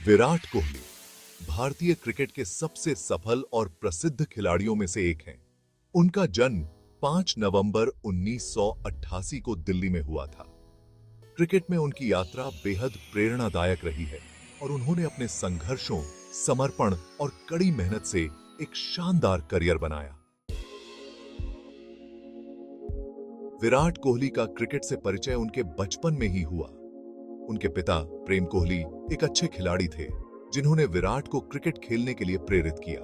विराट कोहली भारतीय क्रिकेट के सबसे सफल और प्रसिद्ध खिलाड़ियों में से एक हैं। उनका जन्म 5 नवंबर 1988 को दिल्ली में हुआ था। क्रिकेट में उनकी यात्रा बेहद प्रेरणादायक रही है और उन्होंने अपने संघर्षों, समर्पण और कड़ी मेहनत से एक शानदार करियर बनाया। विराट कोहली का क्रिकेट से परिचय उनके बचपन में ही हुआ। उनके पिता प्रेम कोहली एक अच्छे खिलाड़ी थे, जिन्होंने विराट को क्रिकेट खेलने के लिए प्रेरित किया।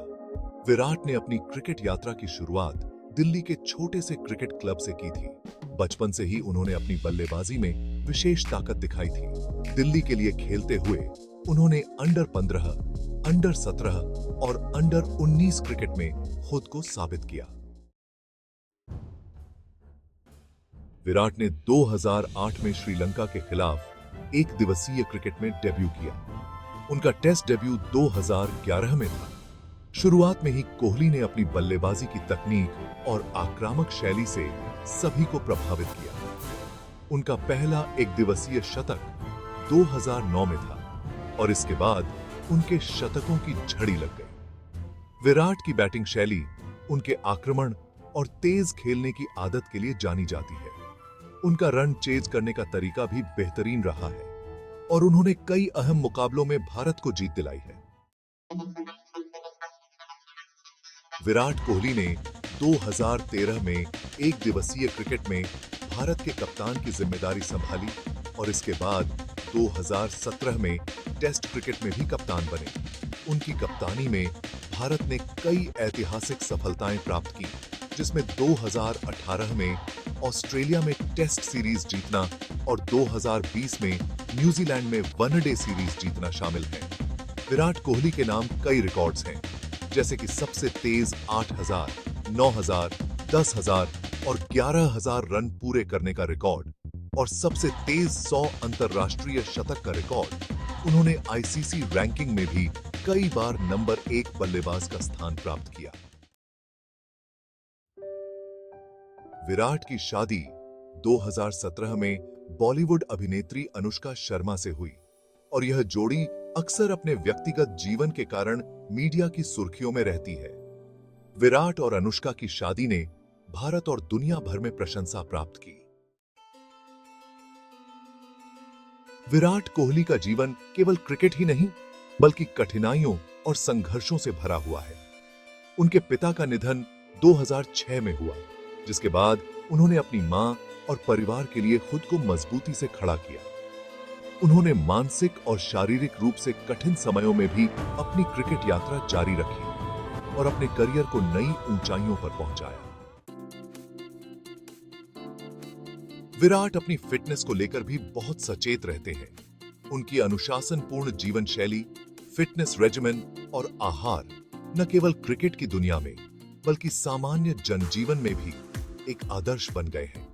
विराट ने अपनी क्रिकेट यात्रा की शुरुआत दिल्ली के छोटे से क्रिकेट क्लब से की थी। बचपन से ही उन्होंने अपनी बल्लेबाजी में विशेष ताकत दिखाई थी। दिल्ली के लिए खेलते हुए उन्होंने अंडर 15, अंडर 17 और अंडर 19 क्रिकेट में खुद को साबित किया। विराट ने 2008 में श्रीलंका के खिलाफ एक दिवसीय क्रिकेट में डेब्यू किया। उनका टेस्ट डेब्यू 2011 में था। शुरुआत में ही कोहली ने अपनी बल्लेबाजी की तकनीक और आक्रामक शैली से सभी को प्रभावित किया। उनका पहला एक दिवसीय शतक 2009 में था और इसके बाद उनके शतकों की झड़ी लग गई। विराट की बैटिंग शैली उनके आक्रमण और तेज खेलने की आदत के लिए जानी जाती है। उनका रन चेज करने का तरीका भी बेहतरीन रहा है और उन्होंने कई अहम मुकाबलों में भारत को जीत दिलाई है। विराट कोहली ने 2013 में एक दिवसीय क्रिकेट में भारत के कप्तान की जिम्मेदारी संभाली और इसके बाद 2017 में टेस्ट क्रिकेट में भी कप्तान बने। उनकी कप्तानी में भारत ने कई ऐतिहासिक सफलताएं प्राप्त की, जिसमें 2018 में ऑस्ट्रेलिया में टेस्ट सीरीज जीतना और 2020 में न्यूजीलैंड में वनडे सीरीज जीतना शामिल है। विराट कोहली के नाम कई रिकॉर्ड्स हैं, जैसे कि सबसे तेज 8000, 9000, 10000 और 11000 रन पूरे करने का रिकॉर्ड और सबसे तेज 100 अंतरराष्ट्रीय शतक का रिकॉर्ड। उन्होंने आईसीसी रैंकिंग में भी कई बार नंबर 1 बल्लेबाज का स्थान प्राप्त किया। विराट की शादी 2017 में बॉलीवुड अभिनेत्री अनुष्का शर्मा से हुई और यह जोड़ी अक्सर अपने व्यक्तिगत जीवन के कारण मीडिया की सुर्खियों में रहती है। विराट और अनुष्का की शादी ने भारत और दुनिया भर में प्रशंसा प्राप्त की। विराट कोहली का जीवन केवल क्रिकेट ही नहीं, बल्कि कठिनाइयों और संघर्षों से भरा हुआ है। उनके पिता का निधन 2006 में हुआ, जिसके बाद उन्होंने अपनी मां और परिवार के लिए खुद को मजबूती से खड़ा किया। उन्होंने मानसिक और शारीरिक रूप से कठिन समयों में भी अपनी क्रिकेट यात्रा जारी रखी और अपने करियर को नई ऊंचाइयों पर पहुंचाया। विराट अपनी फिटनेस को लेकर भी बहुत सचेत रहते हैं। उनकी अनुशासनपूर्ण जीवन शैली, फिटनेस रेजिमेन और आहार न केवल क्रिकेट की दुनिया में, बल्कि सामान्य जनजीवन में भी एक आदर्श बन गए हैं।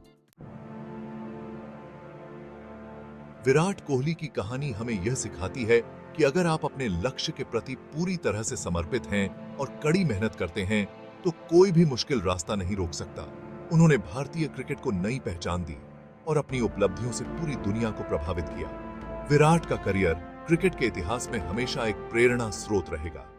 विराट कोहली की कहानी हमें यह सिखाती है कि अगर आप अपने लक्ष्य के प्रति पूरी तरह से समर्पित हैं और कड़ी मेहनत करते हैं, तो कोई भी मुश्किल रास्ता नहीं रोक सकता। उन्होंने भारतीय क्रिकेट को नई पहचान दी और अपनी उपलब्धियों से पूरी दुनिया को प्रभावित किया। विराट का करियर क्रिकेट के इतिहास में हमेशा एक प्रेरणा स्रोत रहेगा।